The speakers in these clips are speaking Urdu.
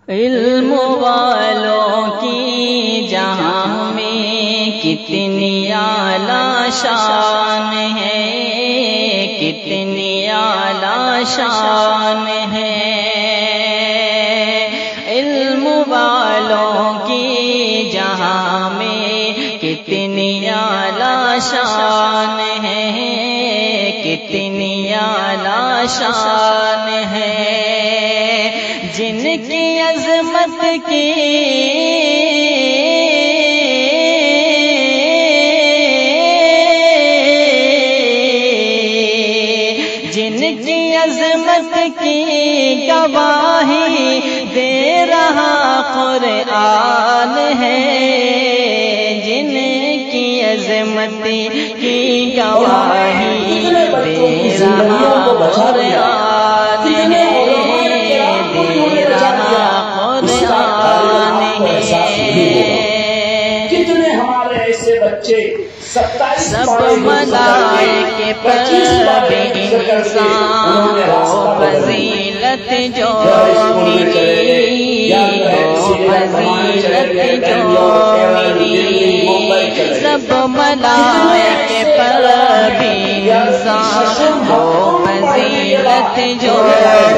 علم والوں کی جہاں میں کتنی اعلیٰ شان ہے، کتنی اعلیٰ شان ہے۔ علم والوں کی جہاں میں کتنی اعلیٰ شان ہے، کتنی اعلیٰ شان ہے۔ جن کی عظمت کی عظمت کی گواہی دے رہا قرآن ہے، جن کی عظمت کی گواہی دے رہا قرآن ہے، دے رہا قرآن ہے۔ کتنے ہمارے ایسے بچے سب ملائکے پر بھی انسان کو فضیلت جو ملی، فضیلت جو ملی، سب ملائکے پر بھی انسان کو فضیلت جو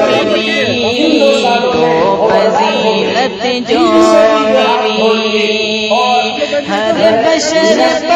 ملی، کو فضیلت جو ملی۔ ہر بشر